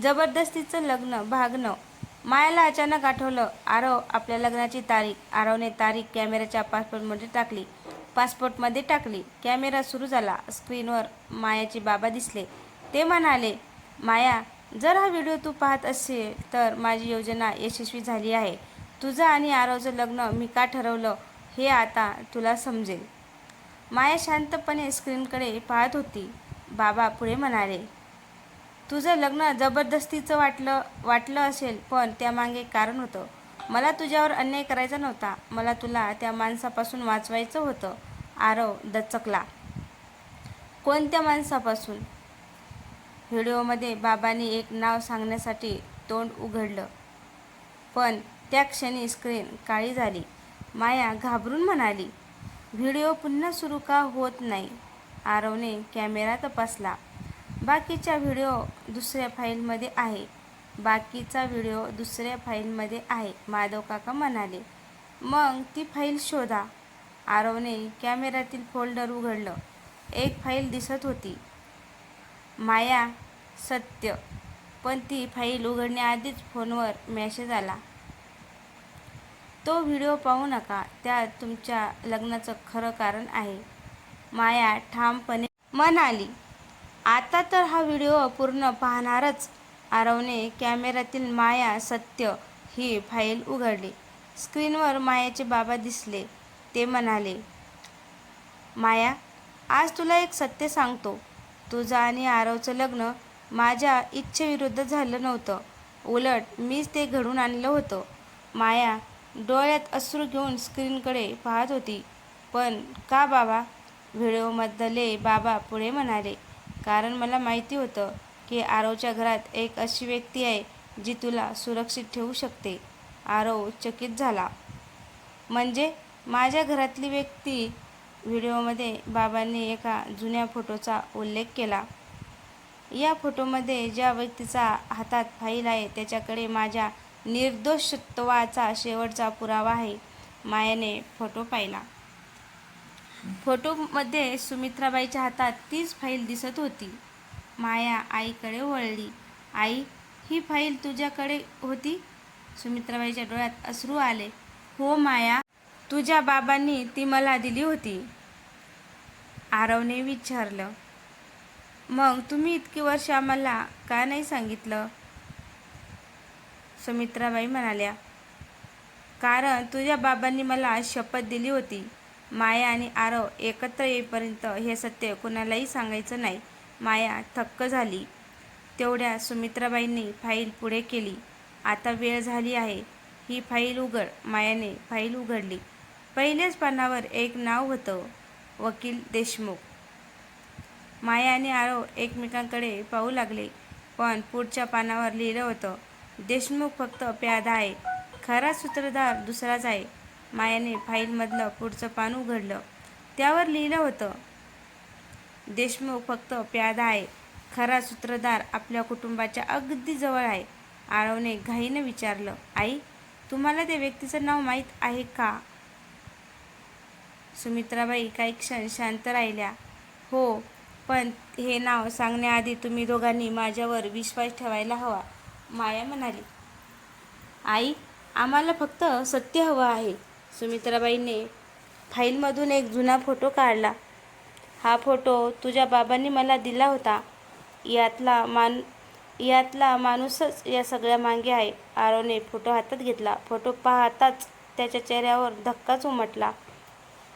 जबरदस्तीचं लग्न भाग 9. मायाला अचानक आठवलं आरव आपल्या लग्नाची तारीख. आरवने तारीख कॅमेऱ्याच्या पासपोर्टमध्ये टाकली. कॅमेरा सुरू झाला. स्क्रीनवर मायाचे बाबा दिसले. ते म्हणाले, माया, जर हा व्हिडिओ तू पाहत असेल तर माझी योजना यशस्वी झाली आहे. तुझं आणि आरवचं लग्न मी का ठरवलं हे आता तुला समजेल. माया शांतपणे स्क्रीनकडे पाहत होती. बाबा पुढे म्हणाले, तुझं लग्न जबरदस्तीचं वाटलं असेल, पण त्यामागे कारण होतं. मला तुझ्यावर अन्याय करायचा नव्हता. मला तुला त्या माणसापासून वाचवायचं होतं. आरव दचकला. कोणत्या माणसापासून? व्हिडिओमध्ये बाबांनी एक नाव सांगण्यासाठी तोंड उघडलं, पण त्या क्षणी स्क्रीन काळी झाली. माया घाबरून म्हणाली, व्हिडिओ पुन्हा सुरू का होत नाही? आरवने कॅमेरा तपासला. बाकीचा व्हिडिओ दुसऱ्या फाईलमध्ये आहे. माधव काका म्हणाले, मग ती फाईल शोधा. आरवने कॅमेऱ्यातील फोल्डर उघडलं. एक फाईल दिसत होती. माया, सत्य. पण ती फाईल उघडण्याआधीच फोनवर मेसेज आला. तो व्हिडिओ पाहू नका. त्यात तुमच्या लग्नाचं खरं कारण आहे. माया ठामपणे म्हणाली, आता तर हा व्हिडिओ पूर्ण पाहणारच. आरवने कॅमेऱ्यातील माया, सत्य ही फाईल उघडली. स्क्रीनवर मायाचे बाबा दिसले. ते म्हणाले, माया, आज तुला एक सत्य सांगतो. तुझं आणि आरवचं लग्न माझ्या इच्छेविरुद्ध झालं नव्हतं. उलट मीच ते घडवून आणलं होतं. माया डोळ्यात अश्रू घेऊन स्क्रीनकडे पाहत होती. पण का बाबा? व्हिडिओमधले बाबा पुढे म्हणाले, कारण मला माहिती होतं की आरवच्या घरात एक अशी व्यक्ती आहे जी तुला सुरक्षित ठेवू शकते. आरव चकित झाला. म्हणजे माझ्या घरातली व्यक्ती? व्हिडिओमध्ये बाबांनी एका जुन्या फोटोचा उल्लेख केला. या फोटोमध्ये ज्या व्यक्तीच्या हातात फाईल आहे त्याच्याकडे माझ्या निर्दोषत्वाचा शेवटचा पुरावा आहे. मायाने फोटो पाहिला. फोटोमध्ये सुमित्राबाईच्या हातात तीच फाईल दिसत होती. माया आईकडे वळली. आई, ही फाईल तुझ्याकडे होती? सुमित्राबाईच्या डोळ्यात अश्रू आले. हो माया, तुझ्या बाबांनी ती मला दिली होती. आरवने विचारलं, मग तुम्ही इतकी वर्ष आम्हाला का नाही सांगितलं? सुमित्राबाई म्हणाल्या, कारण तुझ्या बाबांनी मला शपथ दिली होती. माया आणि आरव एकत्र येईपर्यंत हे सत्य कुणालाही सांगायचं नाही. माया थक्क झाली. तेवढ्या सुमित्राबाईंनी फाईल पुढे केली. आता वेळ झाली आहे. ही फाईल उघड. मायाने फाईल उघडली. पहिल्याच पानावर एक नाव होतं, वकील देशमुख. माया आणि आरव एकमेकांकडे पाहू लागले. पण पुढच्या पानावर लिहिलं होतं, देशमुख फक्त प्यादा आहे. खरा सूत्रधार दुसराच आहे. मायाने फाईलमधलं पुढचं पान उघडलं. त्यावर लिहिलं होतं, देशमुख फक्त प्यादा आहे. खरा सूत्रधार आपल्या कुटुंबाच्या अगदी जवळ आहे. आरवने घाईनं विचारलं, आई, तुम्हाला त्या व्यक्तीचं नाव माहीत आहे का? सुमित्राबाई काही क्षण शांत राहिल्या. हो, पण हे नाव सांगण्याआधी तुम्ही दोघांनी माझ्यावर विश्वास ठेवायला हवा. माया म्हणाली, आई, आम्हाला फक्त सत्य हवं आहे. सुमित्राबाईंनी फाईलमधून एक जुना फोटो काढला. हा फोटो तुझ्या बाबांनी मला दिला होता. यातला माणूसच या सगळ्या मागे आहे. आरवने फोटो हातात घेतला. फोटो पाहताच त्याच्या चेहऱ्यावर धक्काच उमटला.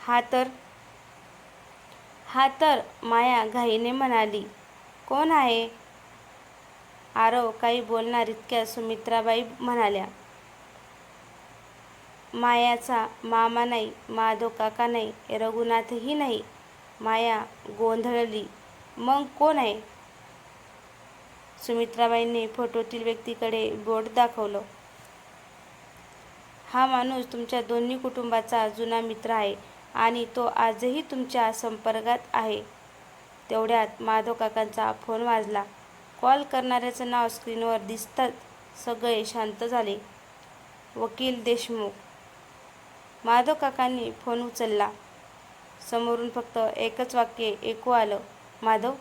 हा तर माया घाईने म्हणाली, कोण आहे? आरव काही बोलणार इतक्या सुमित्राबाई म्हणाल्या, मायाचा मामा नाही, माधव काका नाही, रघुनाथही नाही. माया गोंधळली. मग कोण आहे? सुमित्राबाईंनी फोटोतील व्यक्तीकडे बोट दाखवलं. हा माणूस तुमच्या दोन्ही कुटुंबाचा जुना मित्र आहे आणि तो आजही तुमच्या संपर्कात आहे. तेवढ्यात माधव काकांचा फोन वाजला. कॉल करणाऱ्याचं नाव स्क्रीनवर दिसताच सगळे शांत झाले. वकील देशमुख. माधव काकांनी फोन उचलला. समोरून फक्त एकच वाक्य ऐकू आलं, माधव.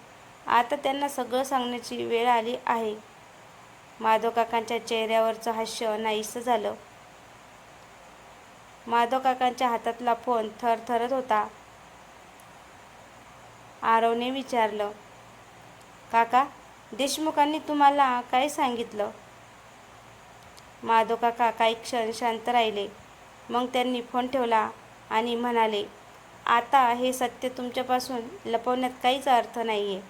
आता त्यांना सगळं सांगण्याची वेळ आली आहे. माधव काकांच्या चेहऱ्यावरचं हास्य नाहीसं झालं. माधव काकांच्या हातातला फोन थरथरत होता. आरवने विचारलं, काका, देशमुखांनी तुम्हाला काय सांगितलं? माधव काका काही क्षण शांत राहिले. मग त्यांनी फोन ठेवला आणि म्हणाले, आता हे सत्य तुमच्यापासून लपवण्यात काहीच अर्थ नाही आहे.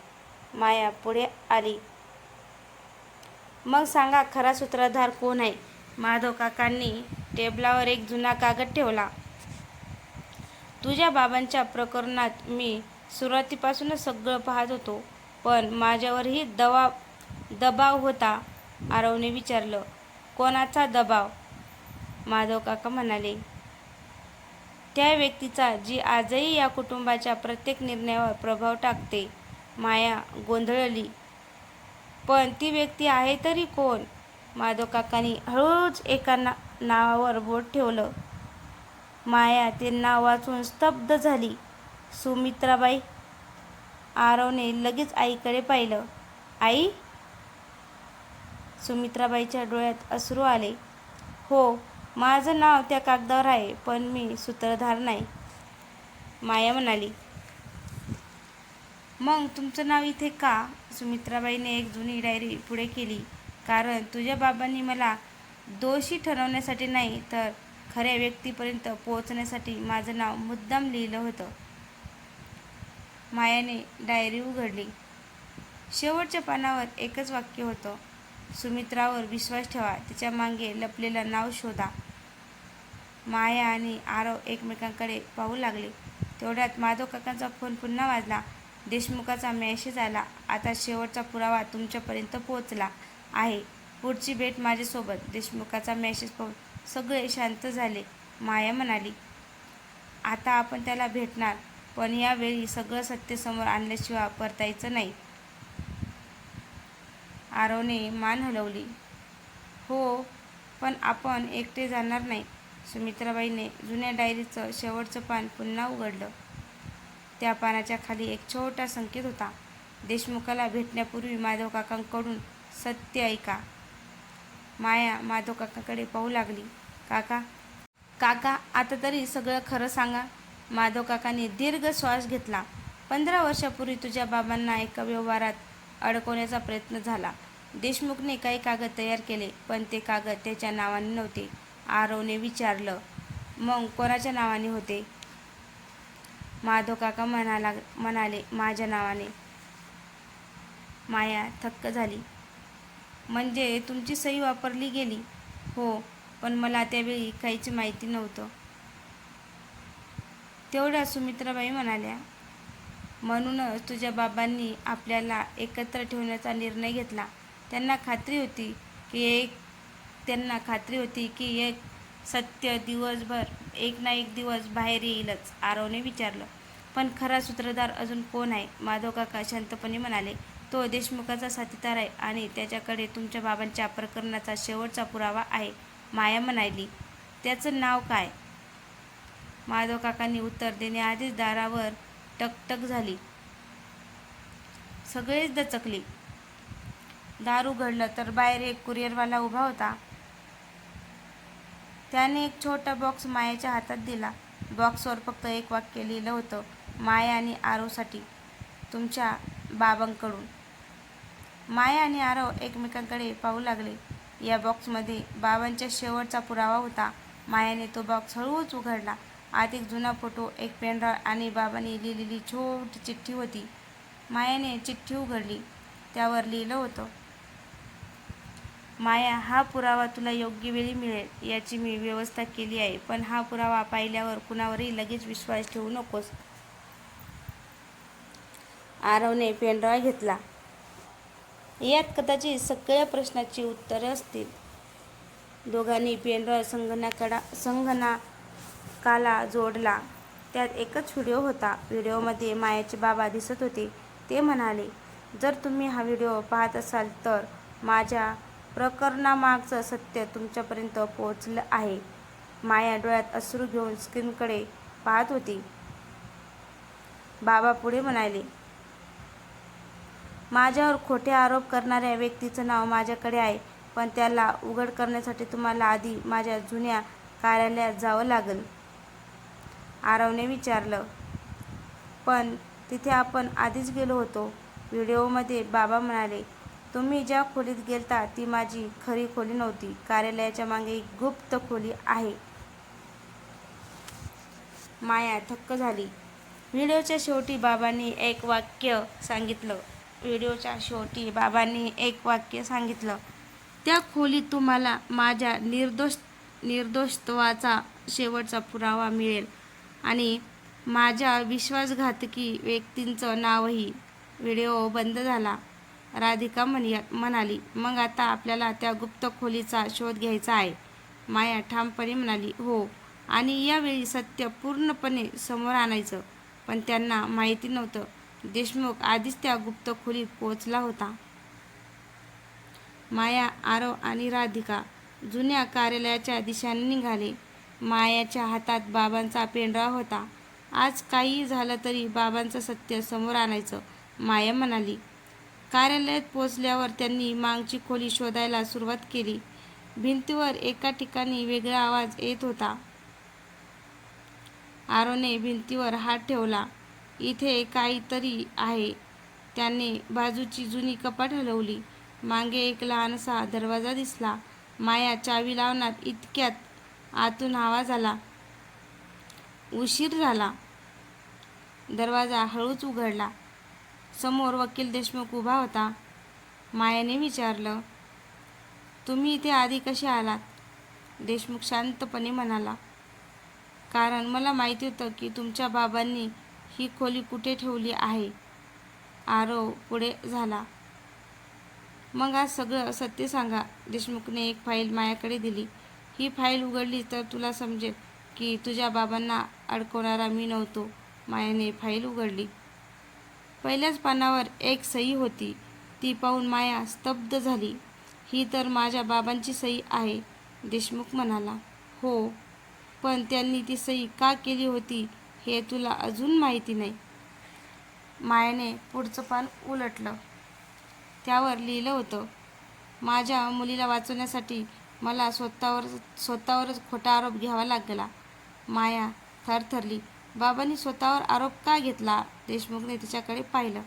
माया पुढे आली. मग सांगा, खरा सूत्रधार कोण आहे? माधव काकांनी टेबलावर एक जुना कागद ठेवला. तुझ्या बाबांच्या प्रकरणात मी सुरुवातीपासूनच सगळं पाहत होतो, पण माझ्यावरही दबाव होता. आरवने विचारलं, कोणाचा दबाव? माधव काका म्हणाले, त्या व्यक्तीचा जी आजही या कुटुंबाच्या प्रत्येक निर्णयावर प्रभाव टाकते. माया गोंधळली. पण ती व्यक्ती आहे तरी कोण? माधव काकांनी हळूच एका नावावर बोट ठेवलं. माया ते नाव वाचून स्तब्ध झाली. सुमित्राबाई. आरवने लगेच आईकडे पाहिलं. आई? सुमित्राबाईच्या डोळ्यात अश्रू आले. हो, माझं नाव त्या कागदावर आहे, पण मी सूत्रधार नाही, माया म्हणाली. मग तुमचं नाव इथे का? सुमित्राबाईने एक जुनी डायरी पुढे केली. कारण तुझ्या बाबांनी मला दोषी ठरवण्यासाठी नाही, तर खऱ्या व्यक्तीपर्यंत पोहोचण्यासाठी माझं नाव मुद्दाम लिहिलं होतं. मायाने डायरी उघडली. शेवटच्या पानावर एकच वाक्य होतं, सुमित्रावर विश्वास ठेवा, तिच्या मागे लपलेलं नाव शोधा. माया आणि आरव एकमेकांकडे पाहू लागले. तेवढ्यात माधव काकांचा फोन पुन्हा वाजला. देशमुखाचा मेसेज आला. आता शेवटचा पुरावा तुमच्यापर्यंत पोहोचला आहे. पुढची भेट माझ्यासोबत. देशमुखाचा मेसेज पाहून सगळे शांत झाले. माया म्हणाली, आता आपण त्याला भेटणार, पण यावेळी सगळं सत्य समोर आणल्याशिवाय परतायचं नाही. आरवने मान हलवली. हो, पण आपण एकटे जाणार नाही. सुमित्राबाईने जुन्या डायरीचं शेवटचं पान पुन्हा उघडलं. त्या पानाच्या खाली एक छोटा संकेत होता. देशमुखाला भेटण्यापूर्वी माधव काकांकडून सत्य ऐका. माया माधव काकाकडे पाहू लागली. काका, आता तरी सगळं खरं सांगा. माधव काकांनी दीर्घ श्वास घेतला. 15 वर्षापूर्वी तुझ्या बाबांना एका व्यवहारात अडकवण्याचा प्रयत्न झाला. देशमुखने काही कागद तयार केले, पण ते कागद त्याच्या नावाने नव्हते. आरवने विचारलं, मग कोणाच्या नावाने होते? माधव काका म्हणाले, माझ्या नावाने. माया थक्क झाली. म्हणजे तुमची सही वापरली गेली? हो, पण मला त्यावेळी काहीच माहिती नव्हतं. तेवढ्या सुमित्राबाई म्हणाल्या, म्हणूनच तुझ्या बाबांनी आपल्याला एकत्र ठेवण्याचा निर्णय घेतला. त्यांना खात्री होती की एक सत्य एक ना एक दिवस बाहेर येईलच. आरवने विचारलं, पण खरा सूत्रधार अजून कोण आहे? माधव काका शांतपणे म्हणाले, तो देशमुखाचा साथीदार आहे आणि त्याच्याकडे तुमच्या बाबांच्या प्रकरणाचा शेवटचा पुरावा आहे. माया म्हणाली, त्याचं नाव काय? माधव काकांनी उत्तर देण्याआधीच दारावर टकटक झाली. सगळेच दचकले. दार उघडलं तर बाहेर एक कुरिअरवाला उभा होता. त्याने एक छोटा बॉक्स मायाच्या हातात दिला. बॉक्सवर फक्त एक वाक्य लिहिलं होतं, माया आणि आरवसाठी, तुमच्या बाबांकडून. माया आणि आरव एकमेकांकडे पाहू लागले. या बॉक्समध्ये बाबांचा शेवटचा पुरावा होता. मायाने तो बॉक्स हळूच उघडला. आत एक जुना फोटो, एक पेनड्राईव्ह आणि बाबांनी लिहिलेली छोटी चिठ्ठी होती. मायाने चिठ्ठी उघडली. त्यावर लिहिलं होतं, माया, हा पुरावा तुला योग्य वेळी मिळेल याची मी व्यवस्था केली आहे, पण हा पुरावा पाहिल्यावर कुणावरही लगेच विश्वास ठेवू नकोस. आरवने पेनड्राईव्ह घेतला. यात कदाचित सगळ्या प्रश्नांची उत्तरे असतील. दोघांनी पेनड्राईव्ह संगणकाला जोडला. त्यात एकच व्हिडिओ होता. व्हिडिओमध्ये मायाचे बाबा दिसत होते. ते म्हणाले, जर तुम्ही हा व्हिडिओ पाहत असाल तर माझ्या प्रकरणामागचं सत्य तुमच्यापर्यंत पोहोचलं आहे. माया डोळ्यात अश्रू घेऊन स्क्रीनकडे पाहत होती. बाबा पुढे म्हणाले, माझ्यावर खोटे आरोप करणाऱ्या व्यक्तीचं नाव माझ्याकडे आहे. पण त्याला उघड करण्यासाठी तुम्हाला आधी माझ्या जुन्या कार्यालयात जावं लागेल. आरवने विचारलं. पण तिथे आपण आधीच गेलो होतो. व्हिडिओमध्ये बाबा म्हणाले. तुम्ही ज्या खोलीत गेलता ती माझी खरी खोली नव्हती. कार्यालयाच्या मागे एक गुप्त खोली आहे. माया थक्क झाली. व्हिडिओच्या शेवटी बाबांनी एक वाक्य सांगितलं. त्या खोलीत तुम्हाला माझ्या निर्दोषत्वाचा शेवटचा पुरावा मिळेल आणि माझ्या विश्वासघातकी व्यक्तींचं नावही. व्हिडिओ बंद झाला. राधिका म्हणाली, मग आता आपल्याला त्या गुप्त खोलीचा शोध घ्यायचा आहे. माया ठामपणे म्हणाली, हो, आणि यावेळी सत्य पूर्णपणे समोर आणायचं. पण त्यांना माहिती नव्हतं, देशमुख आधीच त्या गुप्त खोलीत पोहोचला होता. माया, आरव आणि राधिका जुन्या कार्यालयाच्या दिशेने निघाले. मायाच्या हातात बाबांचा पेनड्राईव्ह होता. आज काहीही झालं तरी बाबांचं सत्य समोर आणायचं, माया म्हणाली. कार्यालयात पोहोचल्यावर त्यांनी मागची खोली शोधायला सुरुवात केली. भिंतीवर एका ठिकाणी वेगळा आवाज येत होता. आरवने भिंतीवर हात ठेवला. इथे काहीतरी आहे. त्याने बाजूची जुनी कपाट हलवली. मागे एक लहानसा दरवाजा दिसला. माया चावी लावणार इतक्यात आतून आवाज आला. उशीर झाला. दरवाजा हळूच उघडला. समोर वकील देशमुख उभा होता. मायाने विचारलं, तुम्ही इथे आधी कसे आलात? देशमुख शांतपणे म्हणाला, कारण मला माहिती होतं की तुमच्या बाबांनी ही खोली कुठे ठेवली आहे. आरव पुढे झाला. मग आज सगळं सत्य सांगा. देशमुखने एक फाईल मायाकडे दिली. ही फाईल उघडली तर तुला समजेल की तुझ्या बाबांना अडकवणारा मी नव्हतो. मायाने फाईल उघडली. पहिल्याच पानावर एक सही होती. ती पाहून माया स्तब्ध झाली. ही तर माझ्या बाबांची सही आहे, देशमुख म्हणाला. हो, पण त्यांनी ती सही का केली होती हे तुला अजून माहिती नाही. मायाने पुढचं पान उलटलं. त्यावर लिहिलं होतं, माझ्या मुलीला वाचवण्यासाठी मला स्वतःवरच खोटा आरोप घ्यावा लागला. माया थरथरली. बाबांनी स्वतःवर आरोप का घेतला? देशमुखने तिच्याकडे पाहिलं.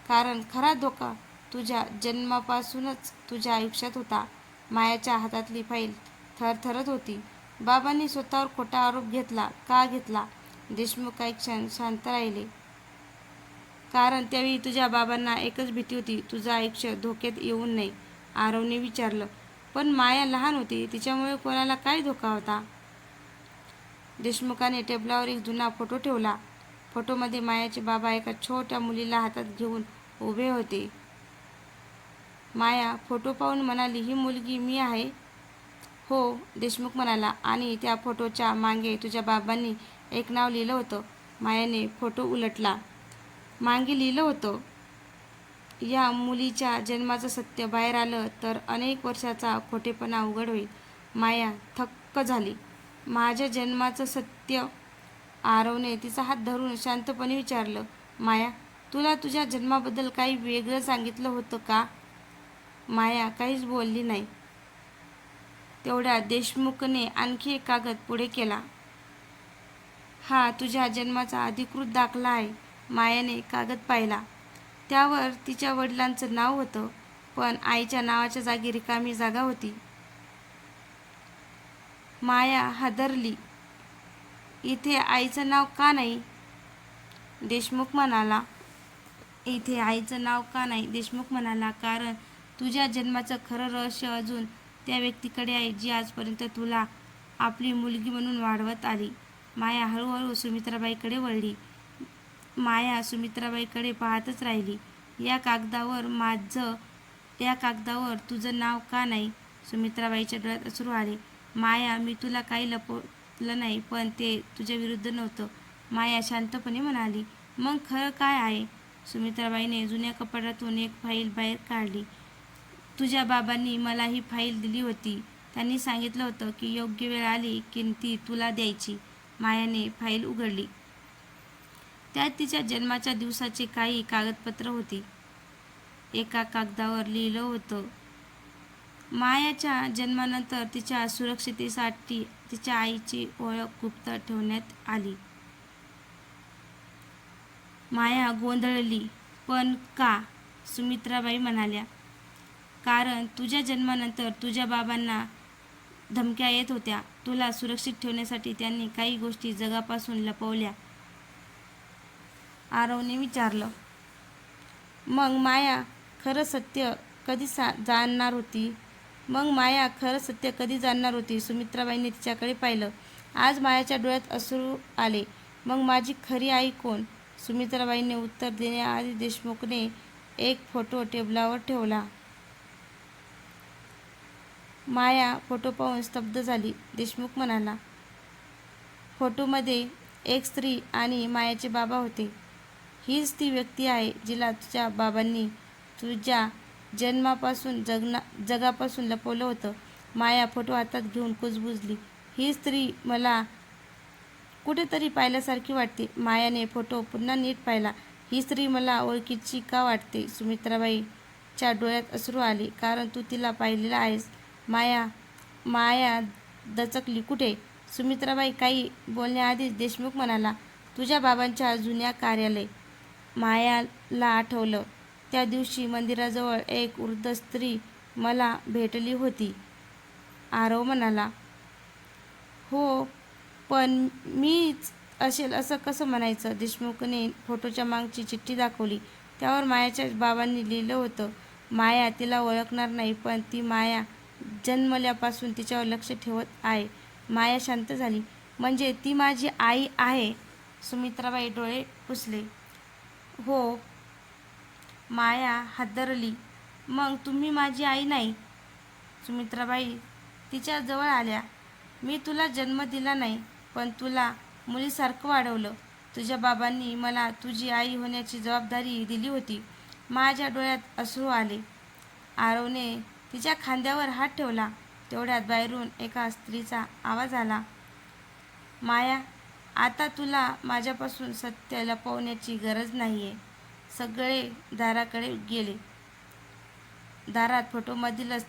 कारण खरा धोका तुझ्या जन्मापासूनच तुझ्या आयुष्यात होता. मायाच्या हातातली फाईल थरथरत होती. बाबांनी स्वतःवर खोटा आरोप घेतला का घेतला? देशमुख काही क्षण शांत राहिले. कारण त्यावेळी तुझ्या बाबांना एकच भीती होती, तुझं आयुष्य धोक्यात येऊ नये. आरवने विचारलं. पण माया लहान होती, तिच्यामुळे कोणाला काय धोका होता? देशमुखाने टेबलावर एक जुना फोटो ठेवला. फोटोमध्ये मायाचे बाबा एका छोट्या मुलीला हातात घेऊन उभे होते. माया फोटो पाहून म्हणाली, ही मुलगी मी आहे? हो, देशमुख म्हणाला. आणि त्या फोटोच्या मागे तुझ्या बाबांनी एक नाव लिहिलं होतं. मायाने फोटो उलटला. मागे लिहिलं होतं, या मुलीच्या जन्माचं सत्य बाहेर आलं तर अनेक वर्षाचा खोटेपणा उघड होईल. माया थक्क झाली. माझ्या जन्माचं सत्य? आरवने तिचा हात धरून शांतपणे विचारलं. माया, तुला तुझ्या जन्माबद्दल काही वेगळं सांगितलं होतं का? माया काहीच बोलली नाही. तेवढ्या देशमुखने आणखी एक कागद पुढे केला. हा तुझ्या जन्माचा अधिकृत दाखला आहे. मायाने कागद पाहिला. त्यावर तिच्या वडिलांचं नाव होतं, पण आईच्या नावाच्या जागी रिकामी जागा होती. माया हादरली. इथे आईचं नाव का नाही? देशमुख म्हणाला. इथे आईचं नाव का नाही? देशमुख म्हणाला, कारण तुझ्या जन्माचं खरं रहस्य अजून त्या व्यक्तीकडे आहे, जी आजपर्यंत तुला आपली मुलगी म्हणून वाढवत आली. माया हळूहळू सुमित्राबाईकडे वळली. माया सुमित्राबाईकडे पाहतच राहिली. या कागदावर तुझं नाव का नाही? सुमित्राबाईच्या डोळ्यात अश्रू आले. माया, मी तुला काही लपवलं नाही, पण ते तुझ्या विरुद्ध नव्हतं. माया शांतपणे म्हणाली. मग खरं काय आहे? सुमित्राबाईने जुन्या कपाटातून एक फाईल बाहेर काढली. तुझ्या बाबांनी मला ही फाईल दिली होती. त्यांनी सांगितलं होतं की योग्य वेळ आली की ती तुला द्यायची. मायाने फाईल उघडली. त्यात तिच्या जन्माच्या दिवसाची काही कागदपत्र होती. एका कागदावर लिहिलं होतं, मायाच्या जन्मानंतर तिच्या सुरक्षिततेसाठी तिच्या आईची ओळख गुप्त ठेवण्यात आली. माया गोंधळली. पण का? सुमित्राबाई म्हणाल्या. कारण तुझ्या जन्मानंतर तुझ्या बाबांना धमक्या येत होत्या. तुला सुरक्षित ठेवण्यासाठी त्यांनी काही गोष्टी जगापासून लपवल्या. आरवने विचारलं. मग माया खरं सत्य कधी जाणणार होती? सुमित्राबाईंनी तिच्याकडे पाहिलं. आज मायाच्या डोळ्यात अश्रू आले. मग माझी खरी आई कोण? सुमित्राबाईंनी उत्तर देण्याआधी देशमुखने एक फोटो टेबलावर ठेवला. माया फोटो पाहून स्तब्ध झाली. देशमुख म्हणाला, फोटोमध्ये एक स्त्री आणि मायाचे बाबा होते. हीच ती व्यक्ती आहे जिला तुझ्या बाबांनी तुझ्या जन्मापासून जगापासून लपवलं होतं. माया फोटो हातात घेऊन कुजबुजली. ही स्त्री मला कुठेतरी पाहिल्यासारखी वाटते. मायाने फोटो पुन्हा नीट पाहिला. ही स्त्री मला ओळखीची का वाटते? सुमित्राबाईच्या डोळ्यात अश्रू आले. कारण तू तिला पाहिलेलं आहेस. माया दचकली. कुठे? सुमित्राबाई काही बोलण्याआधीच देशमुख म्हणाला, तुझ्या बाबांच्या जुन्या कार्यालय. मायाला आठवलं. त्या दिवशी मंदिराजवळ एक वृद्ध स्त्री मला भेटली होती. आरव म्हणाला, हो, पण मीच असेल असं कसं म्हणायचं? देशमुखने फोटोच्या मागची चिठ्ठी दाखवली. त्यावर मायाच्या बाबांनी लिहिलं होतं. माया तिला ओळखणार नाही, पण ती माया जन्मल्यापासून तिच्यावर लक्ष ठेवत आहे. माया शांत झाली. म्हणजे ती माझी आई आहे? सुमित्राबाई डोळे पुसले. हो. माया हादरली. मग तुम्ही माझी आई नाही? सुमित्राबाई तिच्या जवळ आल्या. मी तुला जन्म दिला नाही, पण तुला मुलीसारखं वाढवलं. तुझ्या बाबांनी मला तुझी आई होण्याची जबाबदारी दिली होती. माझ्या डोळ्यात अश्रू आले. आरवने तिच्या खांद्यावर हात ठेवला. तेवढ्यात बाहेरून एका स्त्रीचा आवाज आला. माया, आता तुला माझ्यापासून सत्य लपवण्याची गरज नाहीये. सगळे दाराकडे गेले. दारात फोटोमधीलच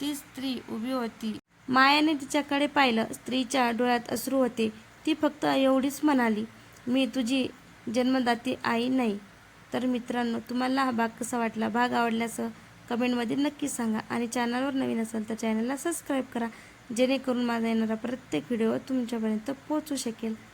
ती स्त्री उभी होती. मायाने तिच्याकडे पाहिलं. स्त्रीच्या डोळ्यात अश्रू होते. ती फक्त एवढीच म्हणाली, मी तुझी जन्मदाती आई नाही. तर मित्रांनो, तुम्हाला हा भाग कसा वाटला? भाग आवडल्यास कमेंटमध्ये नक्की सांगा. आणि चॅनलवर नवीन असाल तर चॅनलला सबस्क्राईब करा, जेणेकरून माझा येणारा प्रत्येक व्हिडिओ तुमच्यापर्यंत पोहोचू शकेल.